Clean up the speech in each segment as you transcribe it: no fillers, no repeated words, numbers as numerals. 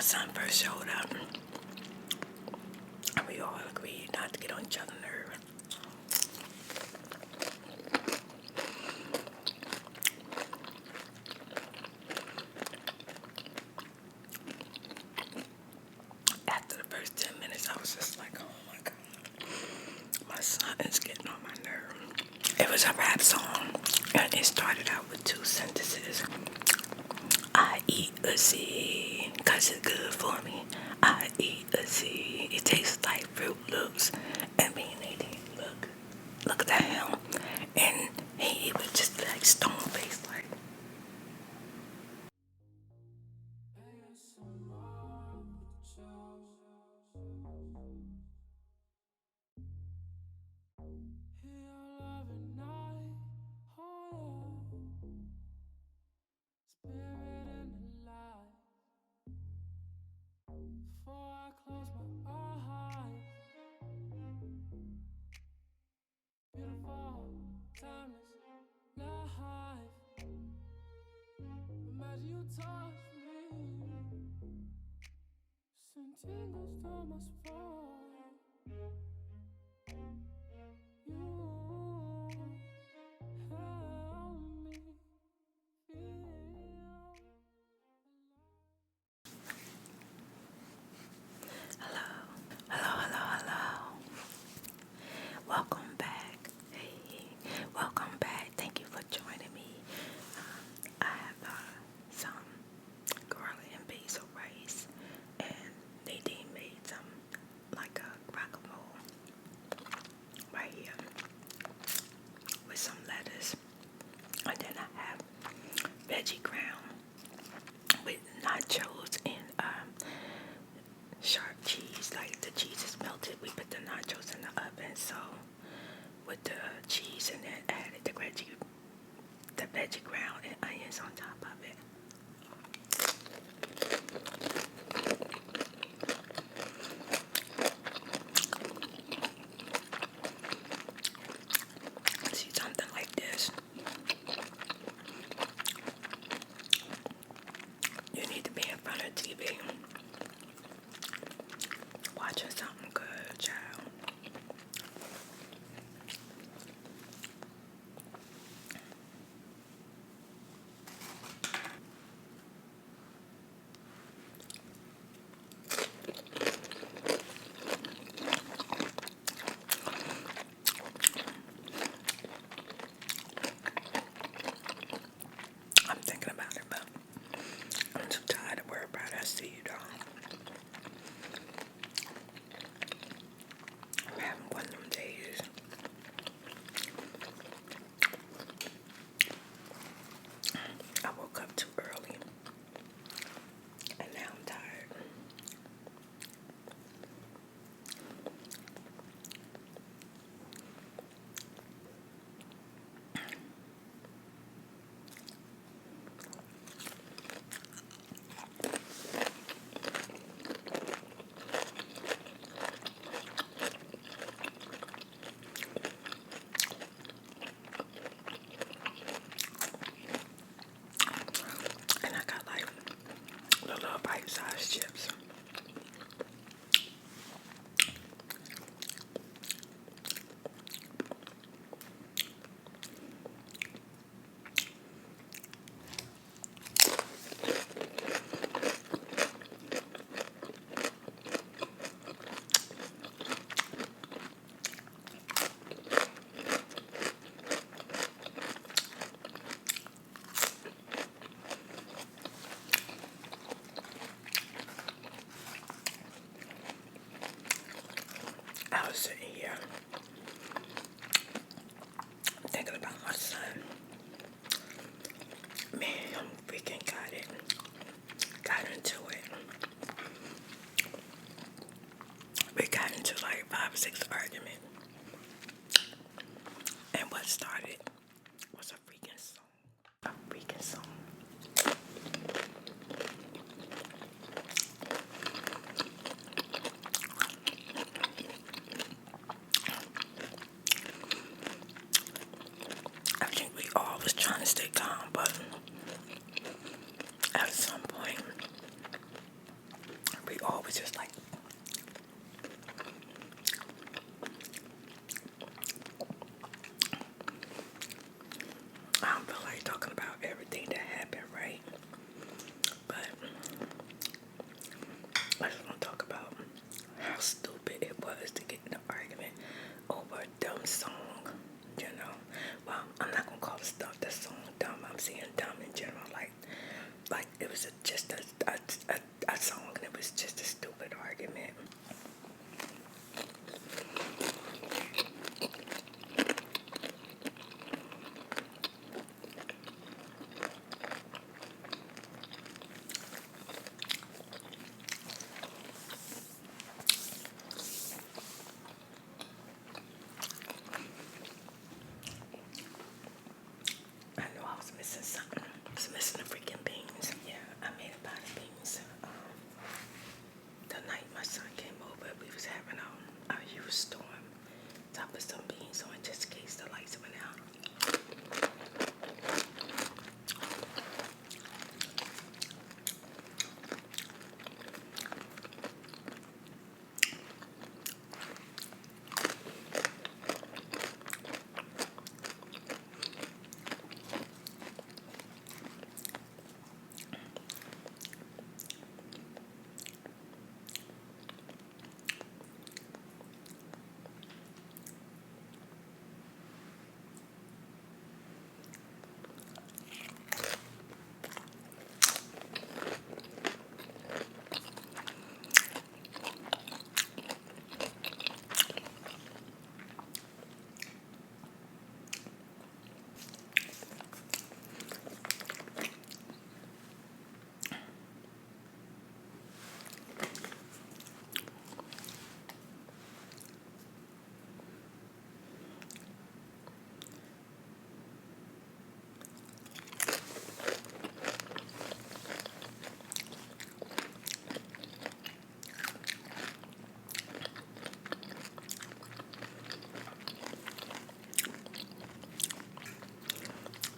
son first showed up, and we all agreed not to get on each other's nerves. After the first 10 minutes, I was just like, oh my God, my son is getting on my nerves. It was a rap song, and it started out with 2 sentences. I eat a seed, 'cause it's good for me. I eat a seed. It tastes like Fruit Loops. And me and Nadine looked at him, and he was just like stone faced, like. Tingles to my spine. You help me feel. Hello. Welcome back. Hey, welcome back. Thank you for joining me. I have some garlic and basil rice, and Nadine made some like a guacamole right here with some lettuce, and then I have veggie ground with nachos and sharp cheese. Like the cheese is melted, we put the nachos in the oven, so with the cheese and then added the veggie ground and onions on top of it. See, something like this, you need to be in front of TV watching something good, child. I'm thinking about it, but I'm too tired to worry about it. I see you, though. I'm having one of them days. I woke up too early, and now I'm tired. And I got like the little bite-sized chips. I was sitting here thinking about my son. Man, I'm freaking got into it. We got into like 5 or 6 arguments. And what started was a freaking song. A freaking song. I think we all was trying to stay calm, but at some point we always just like, I don't feel like talking about everything that happened, right? But I just want to talk about how stupid it was to get in an argument over a dumb song, you know? Well, I'm not going to call the song dumb. I'm saying dumb in general. Like it was just a song, and it was just a stupid argument. I know I was missing something. I was missing the freaking beans. Yeah, I made a pot of beans. The night my son came over, we was having a huge storm. So I put some beans on just in case the lights went out.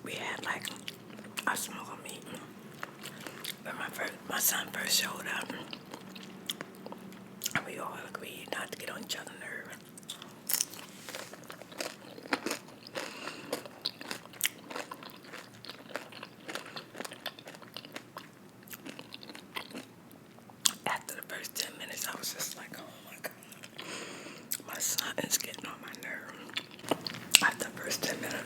We had like a small meeting when my son first showed up, and we all agreed not to get on each other's nerves. After the first 10 minutes, I was just like, oh my God, my son is getting on my nerves. After the first 10 minutes.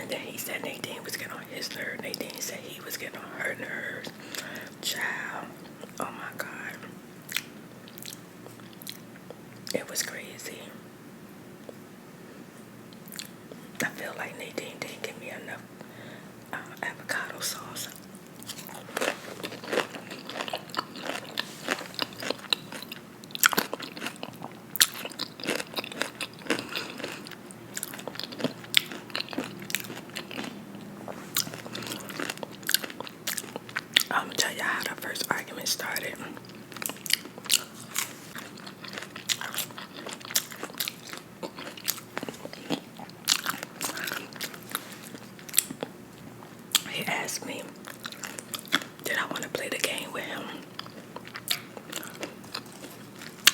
And then he said Nadine was getting on his nerves. Nadine said he was getting on her nerves. Child, oh my God. It was crazy. I feel like Nadine didn't give me enough avocado sauce. I'm gonna tell you how the first argument started. He asked me, did I want to play the game with him?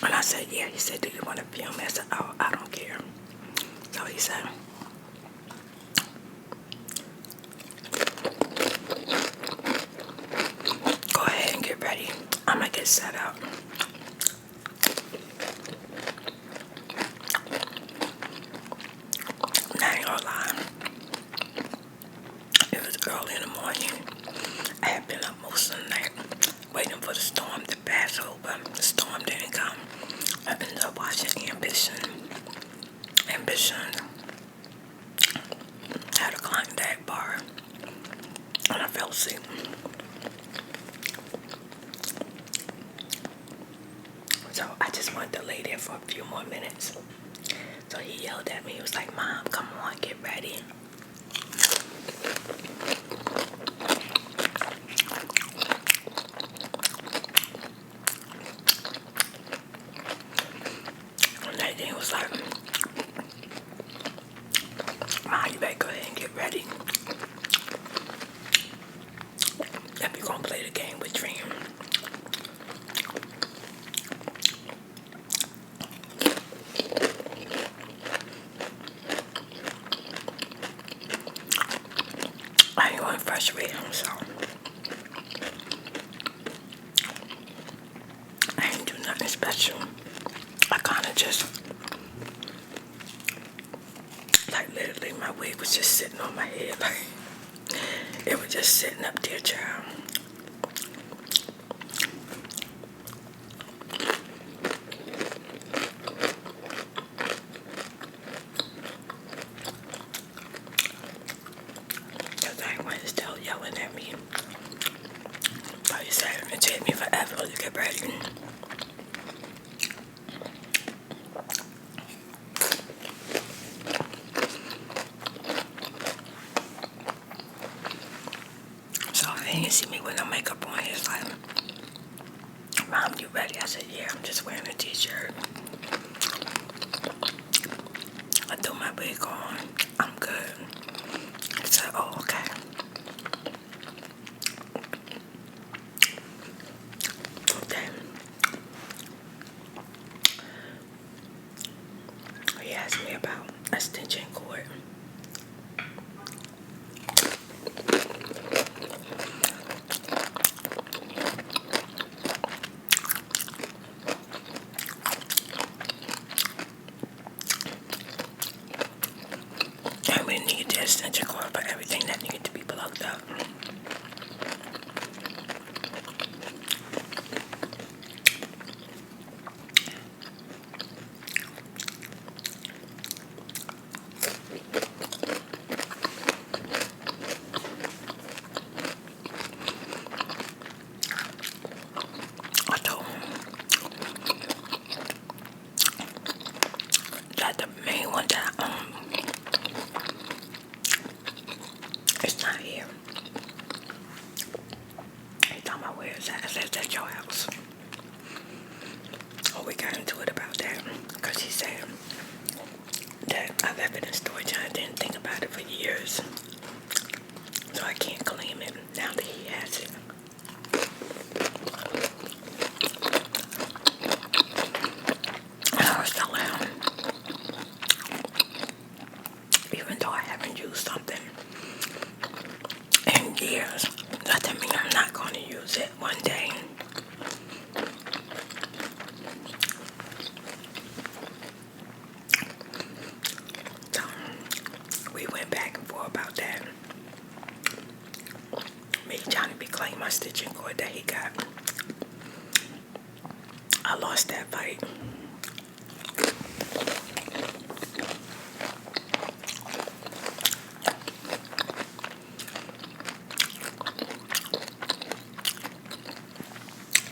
And I said, yeah. He said, do you want to film? I said, oh, I don't care. So he said, go ahead and get ready. I'm gonna get set up. And I ain't gonna lie. It was early in the morning. I had been up most of the night waiting for the storm to pass over. The storm didn't come. I ended up watching Ambition. Had a Klondike bar. And I fell asleep. So I just wanted to lay there for a few more minutes. So he yelled at me. He was like, Mom, come on, get ready. And Nadine was like, Mom, you better go ahead and get ready. If you're going to play play the game with Dream. I ain't want to frustrate him, so I didn't do nothing special. I kind of just, like literally my wig was just sitting on my head. Like, it was just sitting up there, child. Because I went still yelling at me. But he said it took me forever to get ready. So he didn't see me with no makeup on. He was like, Mom, you ready? I said, yeah, I'm just wearing a t-shirt. I threw my wig on. I'm good. He said, oh, okay. Then he asked me about extension cord. And we need the extension cord for everything that needed to be plugged up. I told him that the main one that I own is not here. He told me where it's at. I said, it's at your house. Oh, we got into it about that because he said that I left it in storage and I didn't think about it for years. So I can't claim it now that he has it. And I was telling him, even though I haven't used something in years, that doesn't mean I'm not going to use it one day. So we went back and forth about that. Me trying to reclaim my stitching cord that he got. I lost that fight.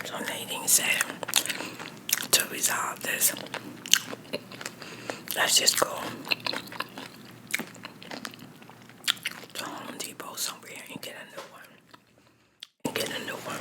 So Nadine said, to resolve this, let's just go to Home Depot somewhere and get a new one. And get a new one.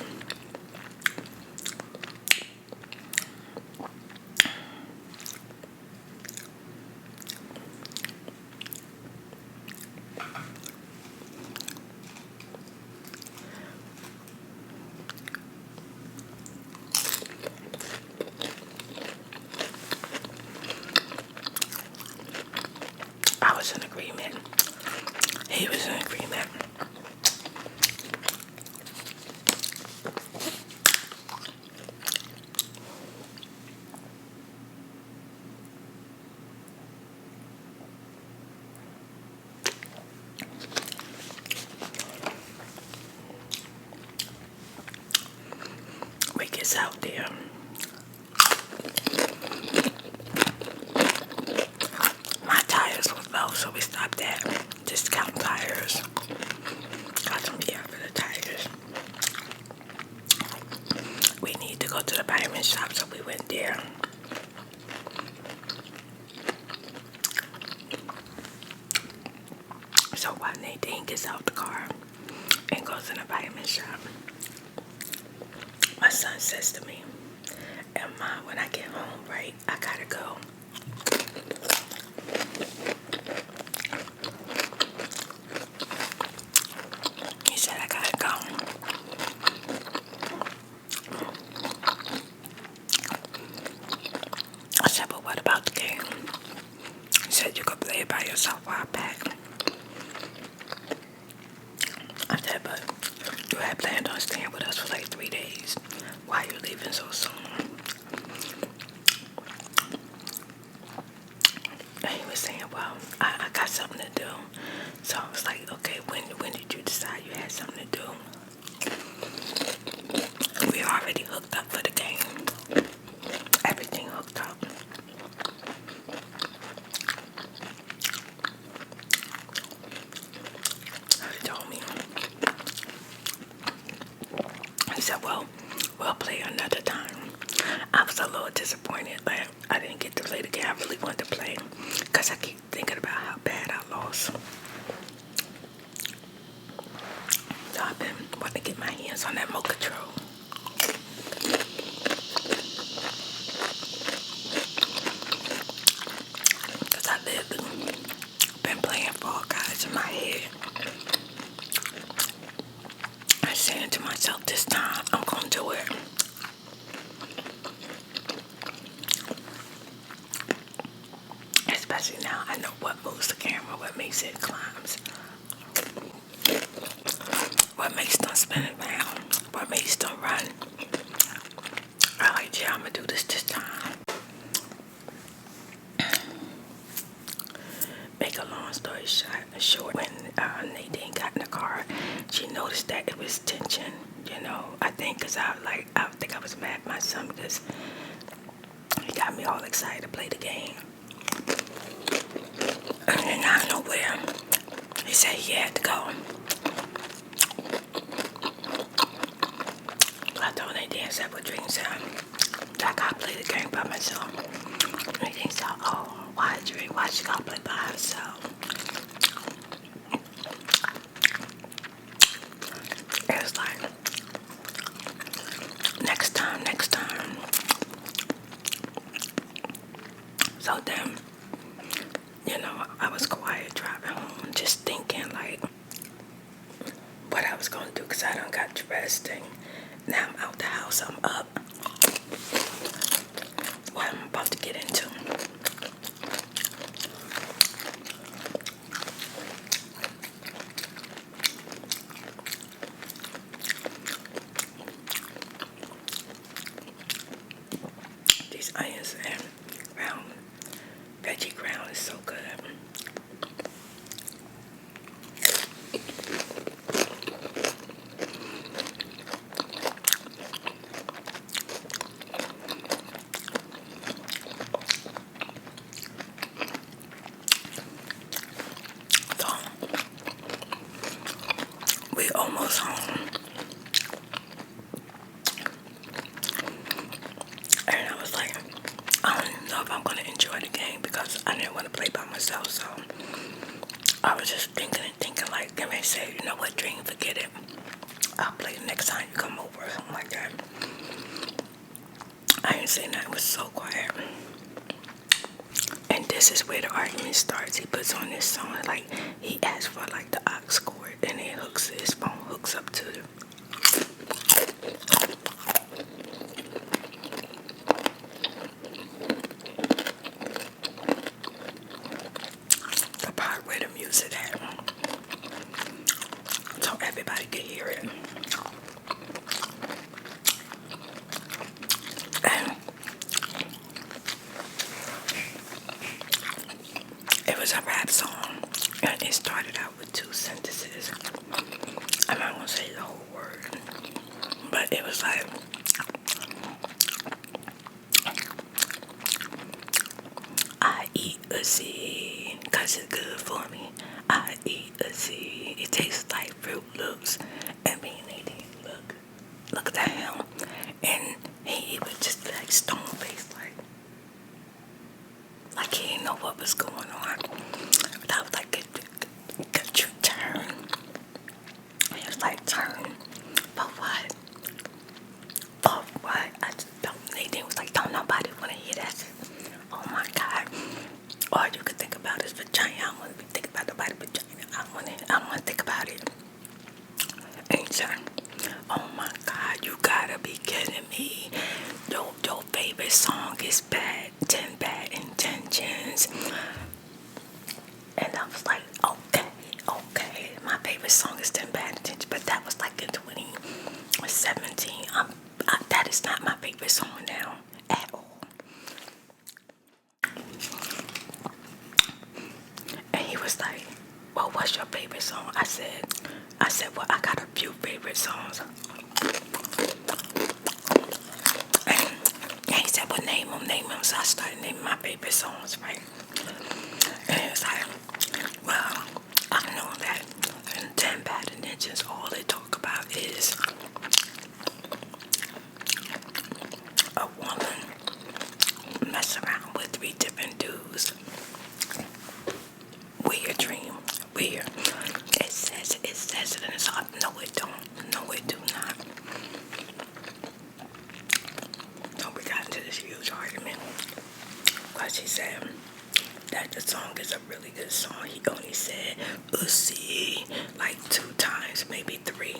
I was in agreement. He was in agreement. We gets out there. My tires was low, so we stopped at Discount Tires. Got some air for the tires. We need to go to the vitamin shop, so we went there. So while Nadine gets out the car and goes in the vitamin shop, my son says to me, and Mom, when I get home, right, I gotta go. He said, I gotta go. so far back. I said, but you had planned on staying with us for like 3 days. Why are you leaving so soon? And he was saying, well, I got something to do. So I was like, okay, when did you decide you had something to do? We already hooked up for the game. Everything hooked up. He told me. He said, well, we'll play another time. I was a little disappointed that I didn't get to play the game I really wanted to play because I keep thinking about how bad I lost. So I've been wanting to get my hands on that remote control. Because I literally been playing Fall Guys in my head. I'm saying to myself, this time I'm going to do it. Especially now I know what moves the camera, what makes it climbs, what makes them spin around, what makes them run. I'm like, yeah, I'm going to do this time. Make a long story short, when Nadine got in the car, she noticed that it was tension, you know. I think because I think I was mad at my son because he got me all excited to play the game. And then out of nowhere, he said he had to go. I told Nadine, I said, what dreams are? I gotta play the game by myself. Nadine said, oh, why dream? Why she gotta play by herself? It was like, next time. So then, you know, I was quiet driving home, just thinking like what I was gonna do because I done got dressed and now I'm out the house, I'm up. What I'm about to get into. These onions and ground veggie ground is so good. So, we almost home. And I was like, I don't even know if I'm going to enjoy the game because I didn't want to play by myself. So I was just thinking like, they may say, you know what, Dream, forget it. I'll play the next time you come over or something like that. I didn't say nothing. It was so quiet. And this is where the argument starts. He puts on this song, like, he asks for, like, the aux cord, and it hooks, his phone hooks up to the part where the music at. So everybody can hear it. And it was a rap song, and it started out with 2 sentences. I'm not gonna say the whole word, but it was like, I eat a seed, 'cause it's good for me. I eat a seed. It tastes like Fruit Loops. And me and Nadine looked at him, and he was just like stone faced, like he didn't know what was going on. But I was like, could you turn? He was like, turn? For what? For what? I just don't. Nadine was like, don't nobody want to hear that. Oh my God. All you could think about is vagina. I don't want to think about nobody's vagina. I want to think about it. And son, oh my God, you gotta be kidding me. Your favorite song is Bad 10 Bad Intentions. And 17. That is not my favorite song now at all. And he was like, well, what's your favorite song? I said, well, I got a few favorite songs. And he said, well, name them. So I started naming my favorite songs, right? And he was like, well, I know that in 10 Bad Intentions, all they talk about is a woman mess around with 3 different dudes. Weird dream. Weird. It says it in the song. No, it don't. No, it do not. So we got into this huge argument. But she said that the song is a really good song. He only said "see" like 2 times, maybe 3.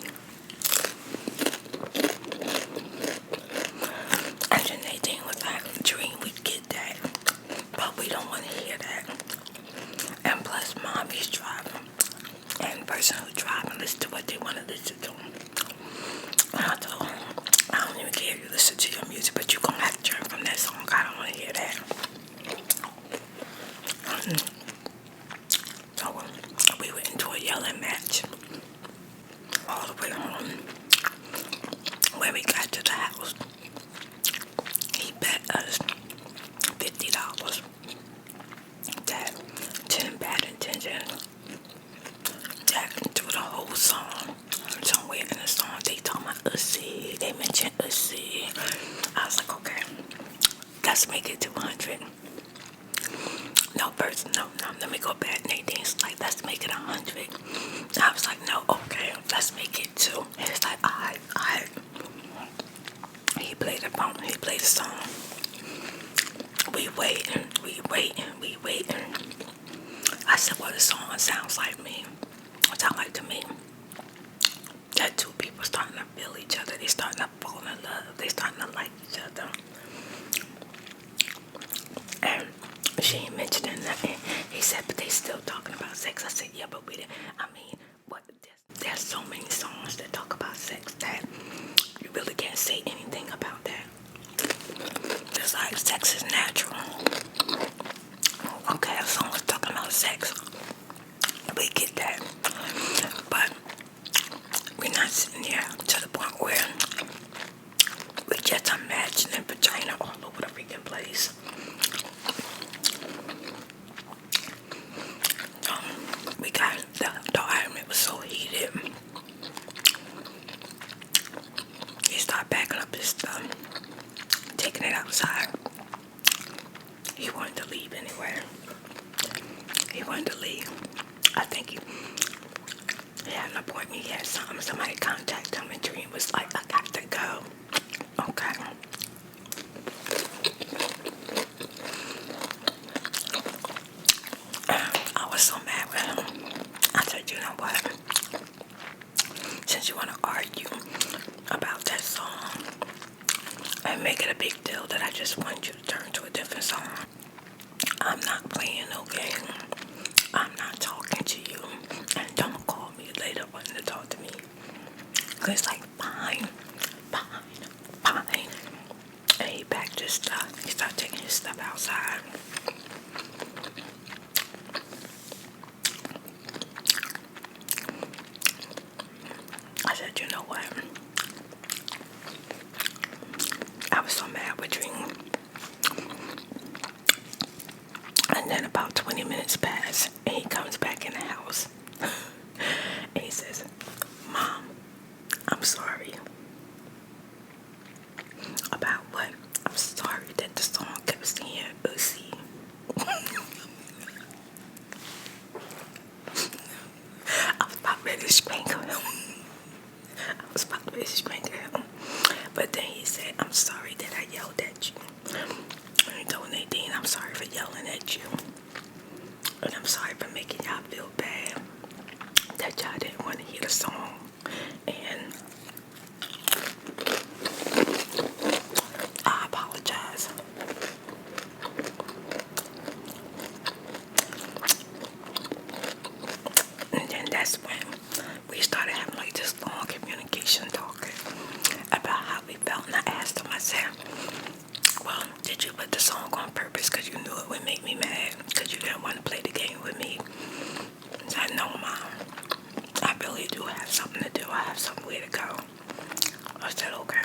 And then Nadine was like, Dream, we get that, but we don't want to hear that. And plus, mommy's driving, and the person who's driving listen to what they want to listen to. And I told her, I don't even care if you listen to your music, but you're going to have to turn from that song. I don't want to hear that. So we went into a yelling match all the way home. When we got to the house, he bet us $50 that 10 Bad Intentions, that through the whole song, somewhere in the song, they talking about see, they mentioned see. I was like, okay, let's make it 200. No, first, no, let me go back. Nadine's like, let's make it 100. I was like, no, okay, let's make it 2. And it's like, all right. He played the phone, he played the song. We waiting. I said, well, the song sounds like me. It sounds like to me that 2 people starting to feel each other. They starting to fall in love. They starting to like each other. And she ain't mentioning nothing. He said, but they still talking about sex. I said, yeah, but we didn't. I mean, what? There's so many songs that talk about sex that you really can't say anything about that. It's like sex is natural. Okay, if someone's talking about sex, we get that. But we're not sitting here to the point where we just imagining vagina all over the freaking place. We got the argument was so heated. He started packing up his stuff, taking it outside. He wanted to leave anyway. He wanted to leave. I think he had an appointment. He had something. Somebody contacted him, and Dream was like, I got to go. Okay. I was so mad with him. I said, you know what? Since you want to argue about that song and make it a big deal that I just want you to turn to a different song, I'm not playing no game. I'm not talking to you. And don't call me later wanting to talk to me. It's like, fine. And he packed his stuff. He started taking his stuff outside. I said, you know what? I was so mad with Dream. And then about 20 minutes pass, and he comes back in the house. And he says, Mom, I'm sorry. About what? I'm sorry that the song kept saying "see." I was about ready to strangle him. But then he said, I'm sorry that I yelled at you. And he told Nadine, I'm sorry for yelling at you. And I'm sorry for making y'all feel bad that y'all didn't want to hear the song. And I apologize. And then that's when we started having like this long communication talking. put the song on purpose because you knew it would make me mad because you didn't want to play the game with me. I said, no, Mom, I really do have something to do. I have somewhere to go. I said, okay.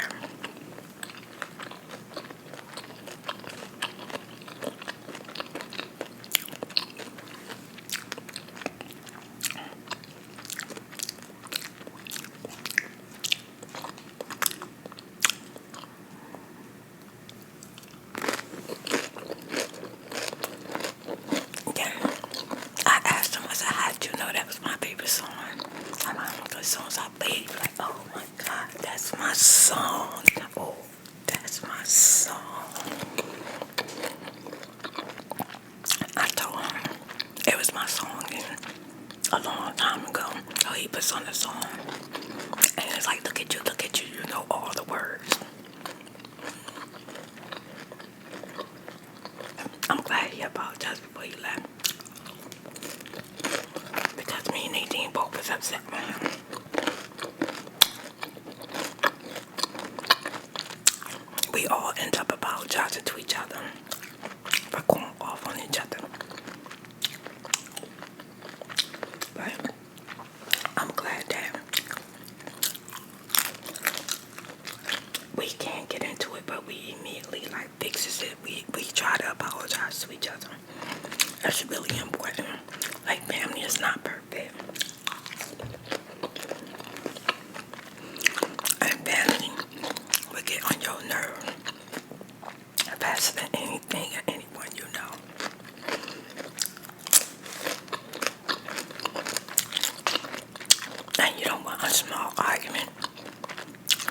I asked him, I said, how did you know that was my favorite song? I'm like, as soon as I played, you're like, oh my God, that's my song. Oh, that's my song. I told him it was my song a long time ago. So he puts on the song. And it's like, look at you, you know all the words. I'm glad he apologized before he left. Because me and Nadine both was upset with him. We all end up apologizing to each other for going off on each other. But I'm glad that we can't get into it, but we immediately like fixes it. We try to apologize to each other. That's really important. Like, family is not perfect. And family will get on your nerve faster than anything or anyone you know. And you don't want a small argument.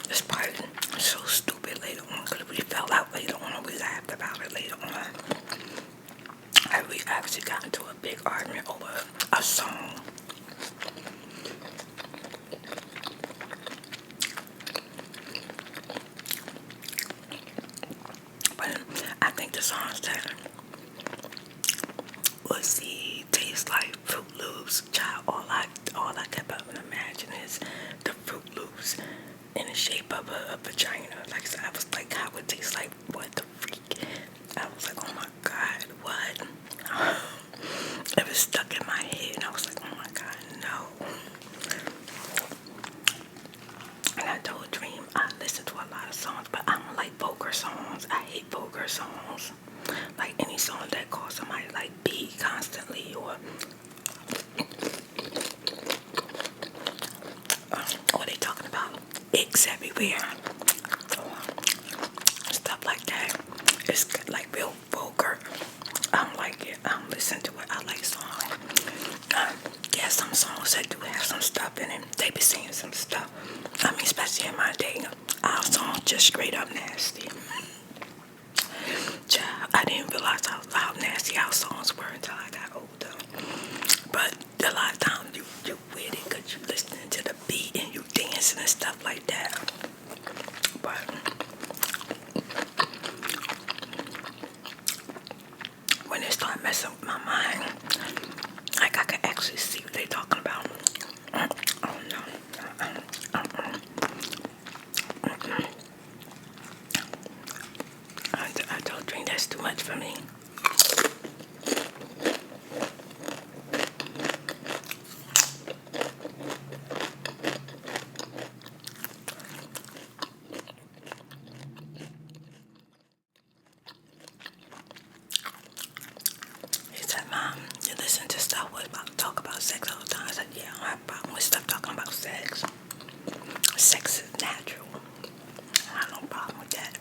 This part is so stupid later on because we fell out later on and we laughed about it later on. And we actually got into a big argument over a song. But I think the song said, "Was he taste like Fruit Loops?" Child, all I kept up and imagine is the Fruit Loops in the shape of a vagina. Like, so I was like, how would it taste like? What the freak? I was like, oh my God, what? It was stuck in my head, and I was like, oh my God, no. And I told Dream I listen to a lot of songs, but I don't like vulgar songs. I hate vulgar songs. Like any song that calls somebody like B constantly or they talking about X everywhere. Stuff like that. It's like real vulgar. I don't like it. I don't listen to it. I like songs. Yeah, some songs that do have some stuff in it. They be saying some stuff. I mean, especially in my day, our songs just straight up nasty. Child, I didn't realize how nasty our songs were until I got older. But a lot of times you with it because you listening to the beat and you dancing and stuff like that. But when they start messing with my mind, like I can actually see what they talking about. Oh no. I don't drink. That's too much for me. He said, Mom, you listen to stuff with talk about sex all the time. I said, yeah, I don't have a problem with stuff talking about sex. Sex is natural. I have no problem with that.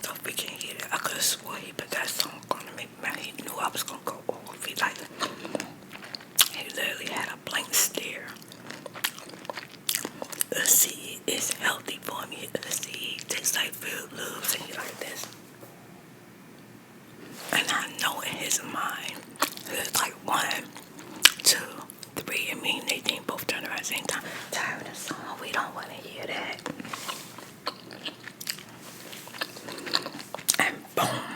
So we can hear it. I could have swore he put that song on to make me. He knew I was gonna go off. He literally had a blank stare. The seed is healthy for me. The seed tastes like Fruit Loops and he like this. And I know in his mind, it's like 1, 2, 3, and me and Nadine both turned around at the same time. Tired of the song, we don't want to hear that. And boom.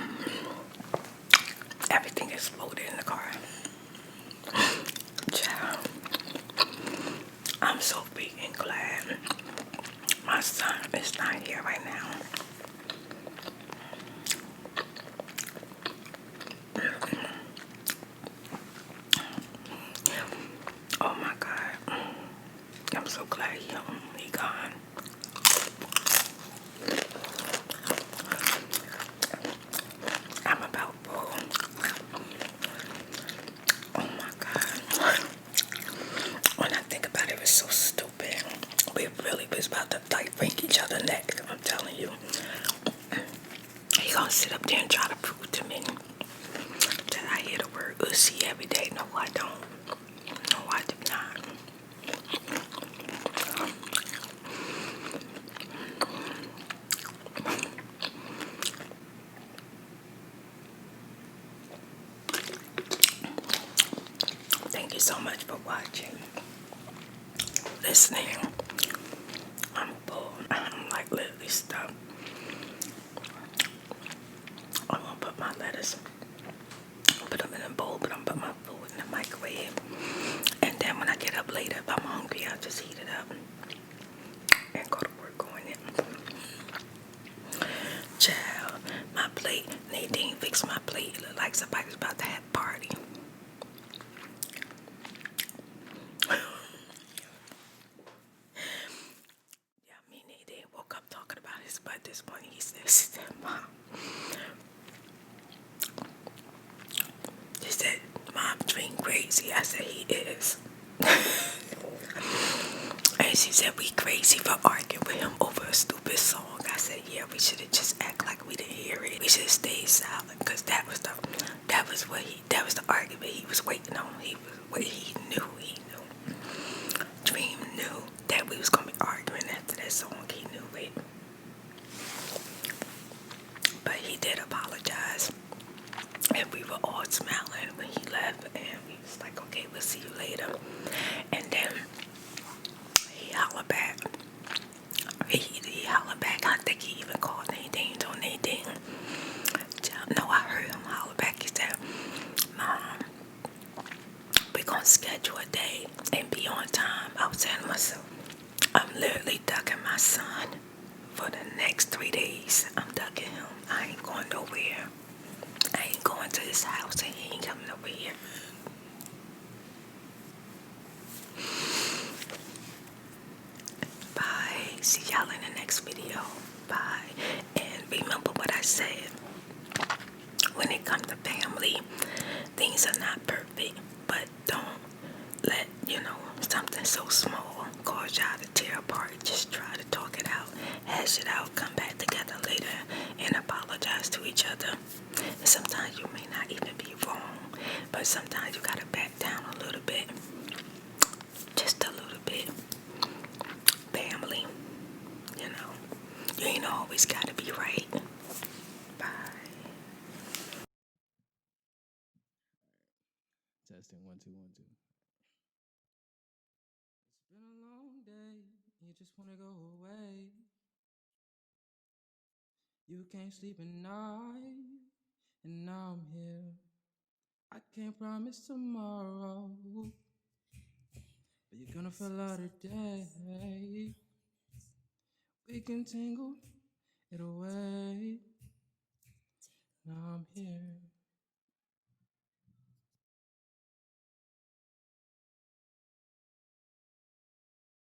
care right now. Oh my God. I'm so glad he gone. I'm about full. Oh my God. When I think about it, it's so stupid. We really was about to like break each other neck. I'm telling you. He gonna sit up there and try to prove to me that I hear the word "ussy" every day. No, I don't. No, I do not. Thank you so much for watching, listening. I'm full. I'm like literally stuck. I'm gonna put my lettuce, put them in a bowl, but I'm gonna put my food in the microwave. And then when I get up later, if I'm hungry, I'll just heat it up and go to work on it. Child, my plate. Nadine fixed my plate. It looked like somebody was about to have a party. Yeah, me and Nadine woke up talking about his butt this morning. She said, Mom. She said, Mom's being crazy. I said, he is. And she said, we crazy for arguing with him over a stupid song. I said, yeah, we should have just act like we didn't hear it. We should have stayed silent, because that was the argument he was waiting on. He knew. Dream knew that we was gonna be arguing after that song. He knew it. But he did apologize. And we were all smiling when he left, and we was like, okay, we'll see you later. And then he hollered back. He hollered back. I think he even called Nadine. Told Nadine. No, I heard him holler back. He said, Mom, we're going to schedule a day and be on time. I was saying to myself, I'm literally ducking my son for the next 3 days. I'm ducking him. I ain't going nowhere. I ain't going to his house, and he ain't coming over here. Bye. See y'all in the next video. Bye. And remember what I said. When it comes to family, things are not perfect, but don't let, something so small cause y'all to tear apart. Just try to talk it out, hash it out, come back together later, and apologize to each other. And sometimes you may not even be wrong, but sometimes you gotta back down a little bit. Just a little bit. Family, you ain't always gotta be right. Bye. Testing 1 2 1 2. It's been a long day. You just wanna go away. You can't sleep at night, and now I'm here. I can't promise tomorrow, but you're gonna feel out today. We can tingle it away. Now I'm here.